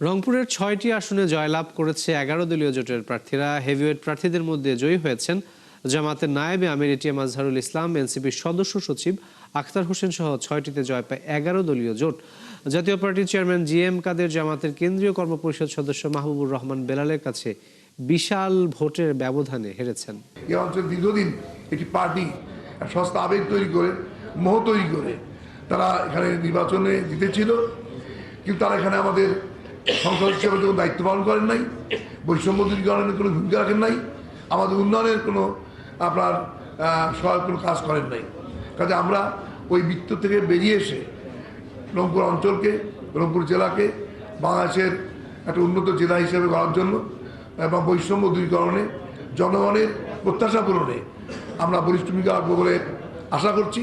রংপুরের ৬টি আসনে জয়লাভ করেছে ১১ দলীয় জোটের প্রার্থীরা। হেভিওয়েট প্রার্থীদের মধ্যে জয়ী হয়েছেন জামাতের নায়েবে আমির এটিএম আজহারুল ইসলাম, এনসিপির সদস্য সচিব আখতার হোসেন সহ ৬টিতে জয় পায় ১১ দলীয় জোট। জাতীয় পার্টির চেয়ারম্যান জিএম কাদের জামাতের কেন্দ্রীয় কর্মপরিষদ সদস্য মাহবুবুর রহমান বেলালের কাছে বিশাল ভোটের ব্যবধানে হেরেছেন। এই অঞ্চলে দীর্ঘদিন একটি পার্টি সস্তা আবেগ তৈরি করে, মোহ তৈরি করে তারা এখানে নির্বাচনে জিতেছিল, কিন্তু তারা এখানে আমাদের সংসদ হিসেবে কোনো দায়িত্ব পালন করেন নাই, বৈষম্য দূরীকরণের কোনো ভূমিকা রাখেন নাই, আমাদের উন্নয়নের কোনো আপনার সহায়ক কোনো কাজ করেন নাই। কাজে আমরা ওই বৃত্ত থেকে বেরিয়ে এসে রংপুর অঞ্চলকে, রংপুর জেলাকে বাংলাদেশের একটা উন্নত জেলা হিসেবে গড়ার জন্য এবং বৈষম্য দূরীকরণে, জনগণের প্রত্যাশা পূরণে আমরা বলিষ্ঠ ভূমিকা রাখবো বলে আশা করছি।